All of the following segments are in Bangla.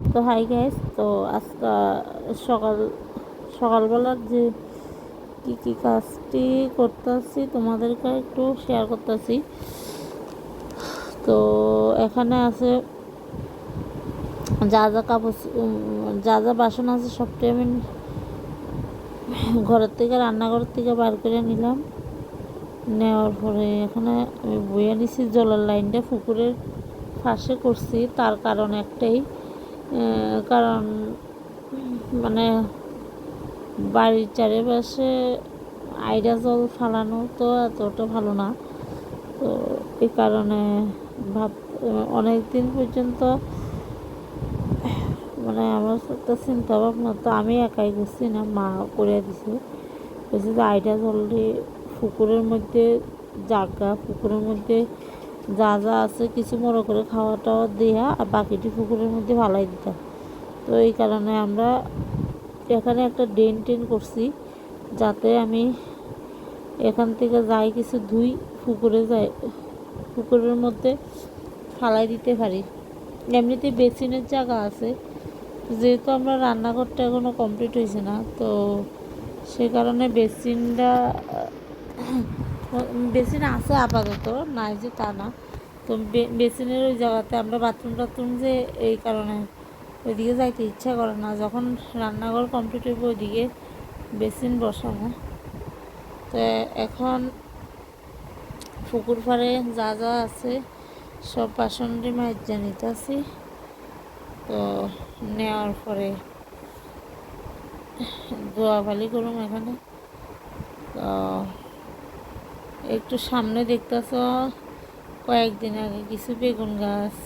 তো হাই গাইস, তো আজকে সকাল সকালবেলার যে কি কাজটি করতেছি তোমাদেরকে একটু শেয়ার করতেছি। তো এখানে আছে যা যা কাপড় যা যা বাসন আছে সবটাই আমি ঘরের থেকে রান্নাঘরের থেকে বার করে নিলাম। নেওয়ার পরে এখানে আমি বইয়ে নিছি, জলের লাইনটা পুকুরের পাশে করছি। তার কারণ একটাই, কারণ মানে বাড়ির চারিপাশে আইডা জল ফালানো তো এতটা ভালো না। তো এই কারণে ভাব অনেক দিন পর্যন্ত মানে আমার একটা চিন্তা ভাবনা, তো আমি একাই করছি না, মা করে দিছে। বলছে যে আইডা জল দিয়ে পুকুরের মধ্যে জাগা, পুকুরের মধ্যে যা যা আছে কিছু মনে করে খাওয়া টাওয়া দেওয়া, আর বাকিটি পুকুরের মধ্যে ভালাই দিতাম। তো এই কারণে আমরা এখানে একটা ড্রেন করছি, যাতে আমি এখান থেকে যাই কিছু ধুই পুকুরে যাই, পুকুরের মধ্যে ফালাই দিতে পারি। এমনিতে বেসিনের জায়গা আছে, যেহেতু আমরা রান্নাঘরটা এখনও কমপ্লিট হয়েছে না, তো সে কারণে বেসিন আছে আপাতত, নাই যে তা না। তো বেসিনের ওই জায়গাতে আমরা বাথরুম টাথরুম, যে এই কারণে ওইদিকে যাইতে ইচ্ছা করে না। যখন রান্নাঘর কমপ্লিট হইব ওইদিকে বেসিন বসাবো। তো এখন পুকুর পাড়ে যা যা আছে সব বাসনটি মাজা নিতেছি। তো নেওয়ার পরে ধোয়াভালি করুম এখানে। তো একটু সামনে দেখতেছ, কয়েকদিন আগে কিছু বেগুন গাছ,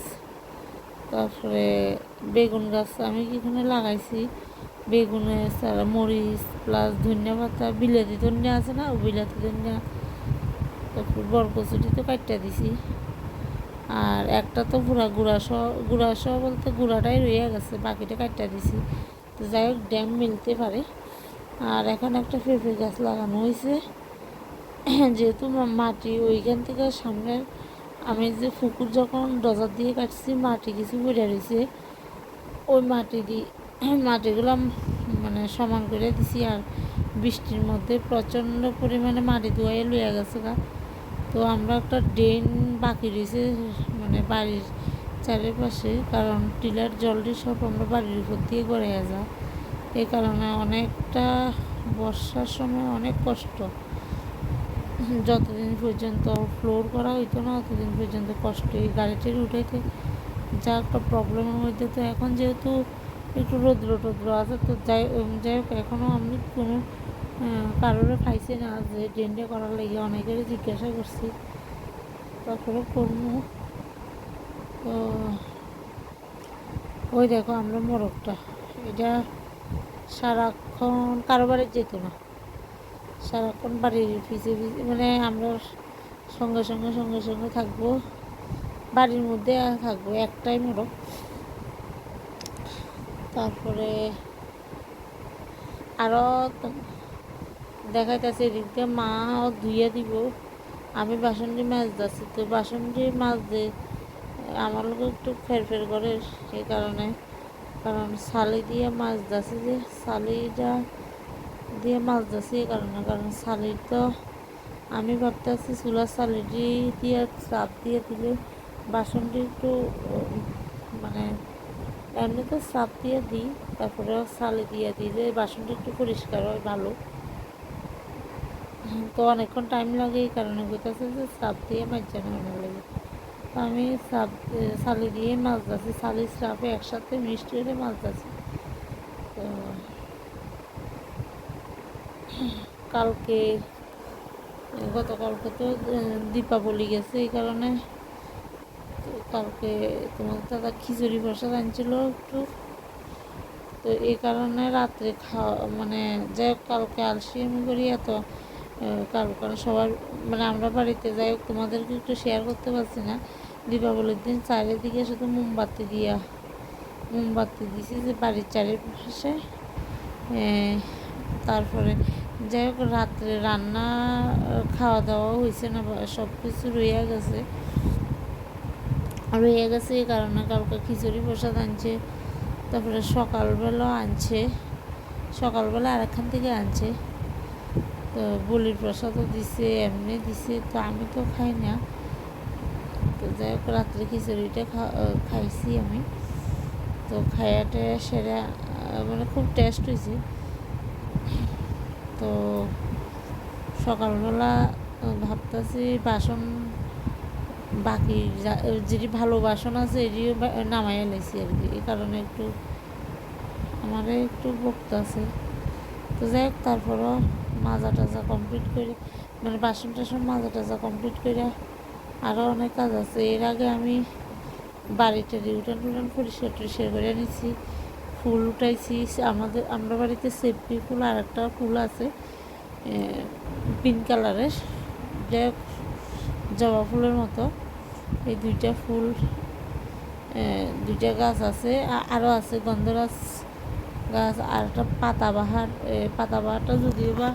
তারপরে বেগুন গাছ আমি এখানে লাগাইছি। বেগুনের সারা মরিচ প্লাস ধনিয়া পাতা, বিলাতি ধনিয়া আছে না, বিলাতি ধনিয়া, তারপর বরকচুটি তো কাটটা দিছি। আর একটা তো পুরা গুঁড়া সহ বলতে গুঁড়াটাই রয়ে গেছে, বাকিটা কাটটা দিছি। তো যাই হোক, ড্যাম মিলতে পারে। আর এখানে একটা পেঁপে গাছ লাগানো হয়েছে, যেহেতু মাটি ওইখান থেকে সামনের, আমি যে পুকুর যখন ডজার দিয়ে কাটছি মাটি কিছু পড়ে রয়েছে, ওই মাটিগুলো মানে সমান করে দিছি। আর বৃষ্টির মধ্যে প্রচণ্ড পরিমাণে মাটি ধোয়াই লইয়া গেছে গা। তো আমরা একটা ড্রেন বাকি রয়েছে মানে বাড়ির চারিপাশে, কারণ টিলার জলটি সব আমরা বাড়ির উপর দিয়ে গড়ে যায়। এই কারণে অনেকটা বর্ষার সময় অনেক কষ্ট। যতদিন পর্যন্ত ফ্লোর করা হইতো না ততদিন পর্যন্ত কষ্ট, এই গাড়িটির উঠাইতে যা একটা প্রবলেমের মধ্যে। তো এখন যেহেতু একটু রৌদ্র আছে, তো যাই হোক, এখনও আমি কোনো কারোরে পাইছি না যে ড্রেনটা করার লাগে। অনেকেরই জিজ্ঞাসা করছি, তারপরে করবো। তো ওই দেখো আমরা মোরগটা, এটা সারাক্ষণ কারোবারে যেত না, সারাক্ষণ বাড়ির পিছিয়ে মানে আমরা সঙ্গে সঙ্গে থাকবো, বাড়ির মধ্যে থাকবো, একটাই মোরগ। তারপরে আরও দেখাইতেছে এদিক দিয়ে মাও ধুইয়া দিব, আমি বাসনটি মাছ দিচ্ছি। তো বাসনটি মাছ দিয়ে আমার লোক একটু ফের করে, সেই কারণে, কারণ শালি দিয়ে মাছ দিচ্ছি, যে শালিটা দিয়ে মাছ দিচ্ছি এই কারণে, কারণ শালির তো আমি ভাবতেছি চুলার শালিটি দিয়ে চাপ দিয়ে দিলে বাসনটি একটু মানে এমনি তো চাপ দিয়ে দিই, তারপরে শালি দিয়ে দিলে বাসনটি একটু পরিষ্কার হয় ভালো। তো অনেকক্ষণ টাইম লাগে, এই কারণে বলতেছে যে চাপ দিয়ে মাজা নেওয়ানো লাগে। তো আমি শালি দিয়ে মাছ যাচ্ছি, শালি চাপে একসাথে মিষ্টি হলে মাছ যাচ্ছি। তো কালকে গতকালকে তো দীপাবলি গেছে, এই কারণে কালকে তোমার দাদা খিচুড়ি প্রসাদ আনছিল একটু। তো এই কারণে রাত্রে খাওয়া মানে যাই হোক, কালকে আলসিমি করি এত কারণ সবার মানে আমরা বাড়িতে যাই হোক, তোমাদেরকে একটু শেয়ার করতে পারছি না। দীপাবলির দিন চারিদিকে শুধু মোমবাতি দিছি যে বাড়ির চারিপাশে। তারপরে যাই হোক, রাত্রে রান্না খাওয়া দাওয়া হয়েছে না, সব কিছু রয়ে গেছে এই কারণে কালকে খিচুড়ি প্রসাদ আনছে। তারপরে সকালবেলা আনছে, সকালবেলা আরেকখান থেকে আনছে। তো বলির প্রসাদও দিছে, এমনি দিছে, তো আমি তো খাই না। তো যাই হোক রাত্রে খিচুড়িটা খাইছি আমি। তো খাইয়াটা সেরা মানে খুব টেস্ট হয়েছে। তো সকালবেলা ভাবতেছি বাসন বাকি যেটি ভালো বাসন আছে এটিও নামাইয়া লাইছি আর কি, এই কারণে একটু আমার একটু বকতে আছে। তো যাই হোক তারপরও মাজা টাজা কমপ্লিট করে, মানে বাসন টাসন মাজা টাজা কমপ্লিট করে আরও অনেক কাজ আছে। এর আগে আমি বাড়িটা উঠান টুটান পরিষ্কার টরিষ্কার করে নিচ্ছি, ফুল উঠাইছি। আমরা বাড়িতে সেপটি ফুল আর একটা ফুল আছে পিঙ্ক কালারের, যাই হোক জবা ফুলের মতো। এই দুইটা ফুল, দুইটা গাছ আছে, আরও আছে গন্ধরাজ গাছ আর একটা পাতাবাহার। পাতাবাহারটা যদিও বা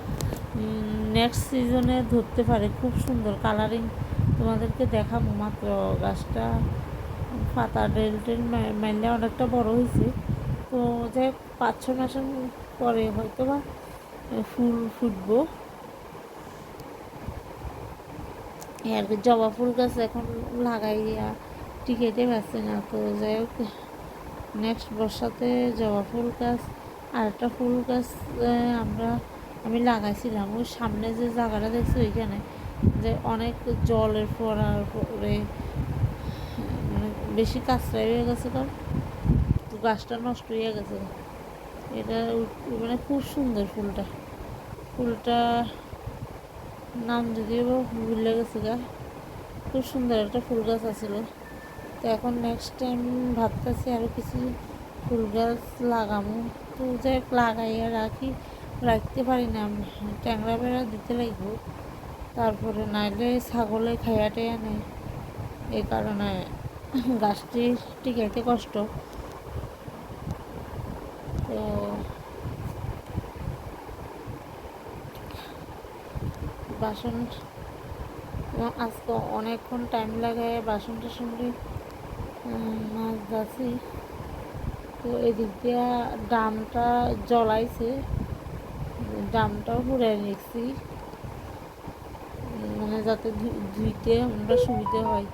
নেক্সট সিজনে ধরতে পারে, খুব সুন্দর কালারিং, তোমাদেরকে দেখাবো। মাত্র গাছটা পাতা ডেল টেল মাইলে অনেকটা বড় হয়েছে। তো যাই 5-6 মাসের পরে হয়তো বা ফুল ফুটবো আর কি। জবা ফুল গাছ এখন লাগাইয়া টিকাইতে পারছে না। তো যাই হোক নেক্সট বর্ষাতে জবা ফুল গাছ আর একটা ফুল গাছ আমি লাগাইছিলাম ওই সামনে যে জায়গাটা দেখছি ওইখানে, যে অনেক জলের পড়ার পরে মানে বেশি কাঁচড়াই হয়ে গেছে, কারণ গাছটা নষ্ট হয়ে গেছে। এটা মানে খুব সুন্দর ফুলটা নাম যদিও ভুলে গেছে গা, খুব সুন্দর একটা ফুল গাছ আছিল। তো এখন নেক্সট টাইম ভাবতেছি আরও কিছু ফুল গাছ লাগামো। তো যাই লাগাইয়া রাখতে পারি না, ট্যাংরা বেড়া দিতে লাগব, তারপরে নাইলে ছাগলে খাইয়া টেয়া নেয়, এই কারণে গাছটি টিকাইতে কষ্ট। তো বাসন আজকে অনেকক্ষণ টাইম লাগে বাসন টাসন মাছ যাচ্ছি। তো এদিক দিয়া ডামটা জ্বলাইছে, ডামটাও পুড়াই নিচ্ছি, মানে যাতে ধুইতে আমরা সুবিধা হয়।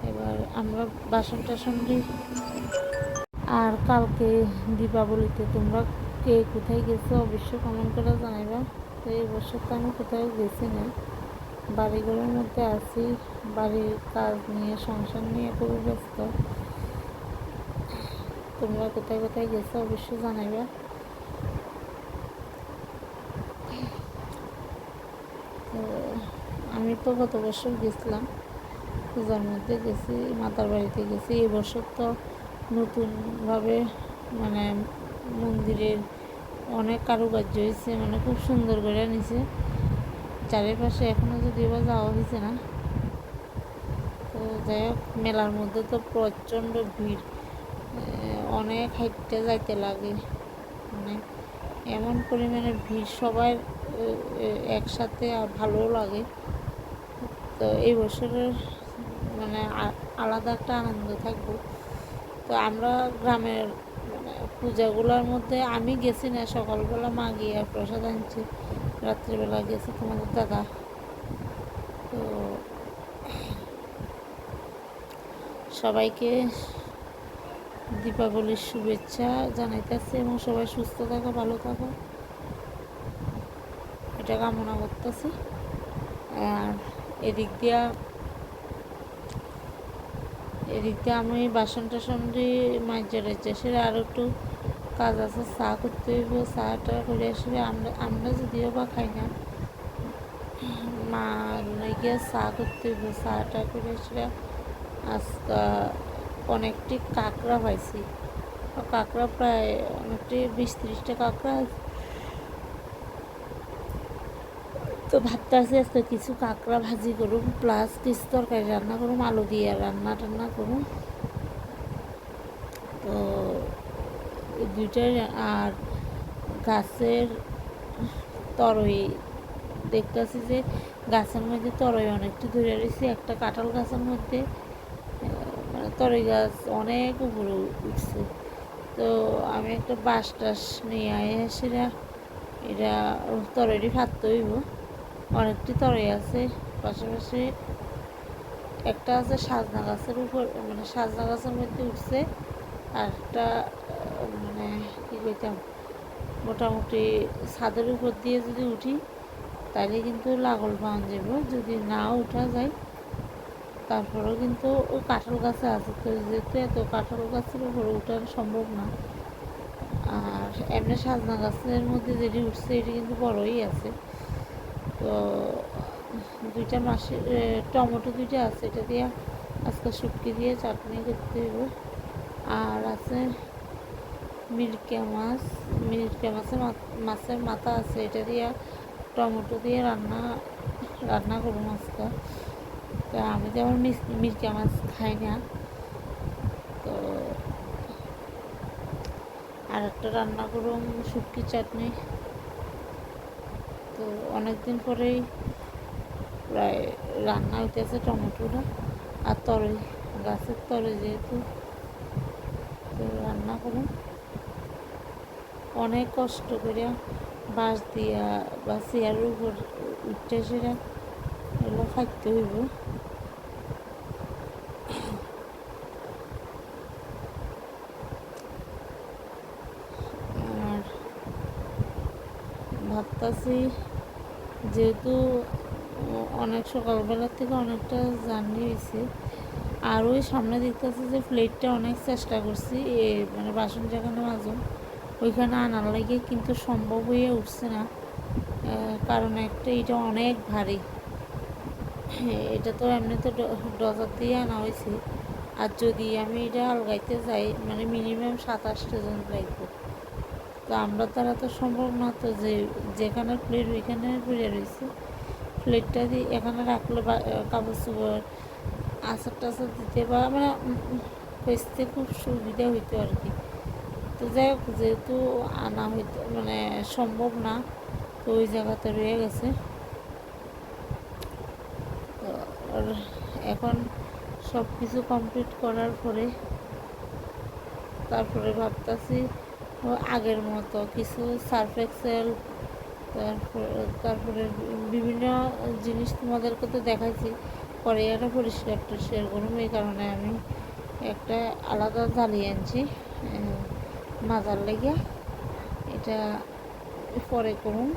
এবার আমরা বাসন টাসন দিই। আর কালকে দীপাবলিতে তোমরা কে কোথায় গেছো অবশ্যই কমেন্ট করে জানাইবা। তো এই বছর তো আমি কোথাও গেছি না, বাড়িঘরের মধ্যে আছি, বাড়ির কাজ নিয়ে সংসার নিয়ে খুবই ব্যস্ত। তোমরা কোথায় কোথায় গেছো অবশ্যই জানাইবা। তো আমি তো গত বছর গেছিলাম, পূজার মধ্যে গেছি, মাতার বাড়িতে গেছি। এই বছর তো নতুনভাবে মানে মন্দিরের অনেক কারুকার্য হয়েছে, মানে খুব সুন্দর করে নিছে চারিপাশে, এখনও যদিও বা যাওয়া হয়েছে না। তো যাই হোক মেলার মধ্যে তো প্রচণ্ড ভিড়, অনেক হাইটটা যাইতে লাগে, মানে এমন পরিমাণে ভিড়, সবাই একসাথে ভালোও লাগে। তো এই বছরের মানে আলাদা একটা আনন্দ থাকবো। তো আমরা গ্রামের মানে পূজাগুলোর মধ্যে আমি গেছি না, সকালবেলা মা গিয়ে প্রসাদ আনছে, রাত্রিবেলা গেছে তোমাদের দাদা। তো সবাইকে দীপাবলির শুভেচ্ছা জানাইতেছি এবং সবাই সুস্থ থাকো, ভালো থাকো, এটা কামনা করতেছি। আর এদিক দিয়া আমি বাসন টাসন দিয়ে মাঝে সেটা আরও একটু কাজ আছে, চা করতে হইব, চাটা করে আসলে আমরা যদিও বা খাই না, মা গিয়ে চা করতে হইব, চাটা করে আসলে আজকে অনেকটি কাঁকড়া পাইছি, কাঁকড়া প্রায় অনেকটি 20-30টা কাঁকড়া। তো ভাবতেছি আজকে কিছু কাঁকড়া ভাজি করুম, প্লাস কিছু তরকারি রান্না করুম, আলু দিয়ে রান্না টান্না করুম। তো দুইটাই। আর গাছের তরই দেখতেছি যে গাছের মধ্যে তরই অনেকটা ধরে রয়েছে, একটা কাঁঠাল গাছের মধ্যে মানে তরই গাছ অনেক উপরে উঠছে। তো আমি একটা বাঁশ টাস নিয়ে আয় সেটা এটা তরকারি ভাততে হইব। অনেকটি তরকারি আছে, পাশাপাশি একটা আছে সাজনা গাছের উপর, মানে সাজনা গাছের মধ্যে উঠছে। আর একটা মানে কী কইতাম, মোটামুটি ছাদের উপর দিয়ে যদি উঠি তাহলে কিন্তু লাগল পাওয়া যাব। যদি না উঠা যায় তারপরেও কিন্তু ও কাঁঠাল গাছে আছে, তো যেহেতু এত কাঁঠাল গাছের উপরে উঠা সম্ভব না। আর এমনি সাজনা গাছের মধ্যে যেটি উঠছে এটি কিন্তু বড়ই আছে। তো দুইটা মাসে টমেটো দুইটা আছে, এটা দিয়ে আজকে শুটকি দিয়ে চাটনি করতে হইব। আর আছে মিরকা মাছ, মিরকা মাছের মাথা আছে, এটা দিয়ে টমেটো দিয়ে রান্না করবো মাছটা। তো আমি যেমন মিরকা মাছ খাই না, তো আর একটা রান্না করুন শুটকি চাটনি। তো অনেকদিন পরেই প্রায় রান্না হইতেছে টমেটোটা আর তরই, গাছের তরই যেহেতু, তো রান্না করুন অনেক কষ্ট করে বাঁশ দিয়া বা চেয়ারের উপর উঠতে সেটা এগুলো খাইতে হইব। আর ভাবতাছি যেহেতু অনেক সকালবেলার থেকে অনেকটা জার্নি হয়েছে, আর ওই সামনে দেখতেছি যে প্লেটটা অনেক চেষ্টা করছি মানে বাসন যেখানে মাজুন ওইখানে আনার লাগে, কিন্তু সম্ভব হয়ে উঠছে না। কারণ একটা এটা অনেক ভারী, এটা তো এমনিতে ডজার দিয়ে আনা হয়েছে। আর যদি আমি এটা আলগাইতে যাই মানে মিনিমাম 27টা জন লাগবে, তো আমরা দ্বারা তো সম্ভব না। তো যেখানে প্লেট ওইখানে পড়ে রয়েছে, প্লেটটা দিয়ে এখানে রাখলে কাপড় চোপড় আচার টাচার দিতে বা মানে বেচতে খুব সুবিধা হইতো আর কি। তো যাই হোক, যেহেতু আনা হইতে মানে সম্ভব না, তো ওই জায়গাতে রয়ে গেছে। তো এখন সব কিছু কমপ্লিট করার পরে তারপরে ভাবতেছি আগের মতো কিছু সার্ফ এক্সেল, তারপরে বিভিন্ন জিনিস তোমাদেরকে তো দেখাইছি, পরে একটা পরিষ্কার টরিষ্কার করুন। এই কারণে আমি একটা আলাদা জ্বালিয়ে আনছি মাজার লেগে, এটা পরে করুন।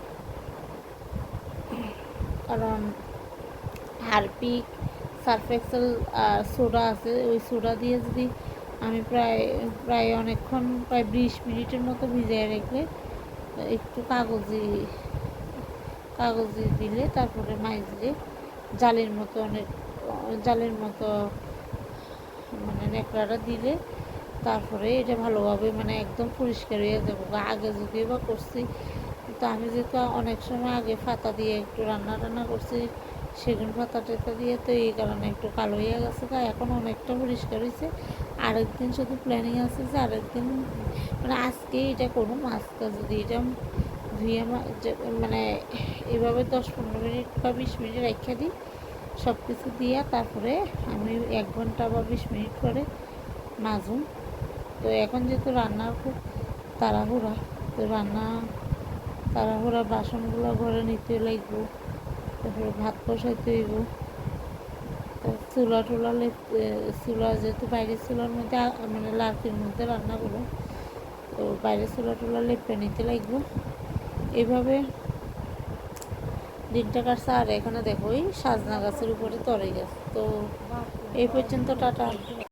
কারণ হারপিক, সার্ফ এক্সেল আর সোডা আছে, ওই সোডা দিয়ে যদি আমি প্রায় অনেকক্ষণ প্রায় 20 মিনিটের মতো ভিজিয়ে রেখে একটু কাগজি দিলে তারপরে মাইজলে জালের মতো মানে ন্যাকড়াটা দিলে তারপরে এটা ভালোভাবে মানে একদম পরিষ্কার হয়ে যাবো। আগে যদিও বা করছি, তো আমি যেহেতু অনেক সময় আগে পাতা দিয়ে একটু রান্না করছি সেগুন পাতা টাতা দিয়ে, তো এই কারণে একটু কালো হয়ে গেছে। এখন অনেকটা পরিষ্কার হয়েছে। আরেকদিন শুধু প্ল্যানিং আছে যে আরেকদিন মানে আজকে এটা করুম। আজকে যদি এটা ধুয়ে মানে এভাবে 10-15 মিনিট বা 20 মিনিট রেখে দিই সব কিছু দিয়ে, তারপরে আমি 1 ঘন্টা বা 20 মিনিট পরে মাজুম। তো এখন যেহেতু রান্নার খুব তাড়াহুড়া, তো তাড়াহুড়া বাসনগুলো ঘরে নিতে লাগবো, তারপরে ভাত বসাইতে হইব। তো চুলা যেহেতু বাইরের চুলার মধ্যে মানে লাকড়ির মধ্যে রান্না করবো, তো বাইরের চুলা লেপে নিতে লাগবো। এইভাবে দিনটা কাটছে। আর এখানে দেখো ওই সাজনা গাছের উপরে তরই গাছ। তো এই পর্যন্ত, টাটা।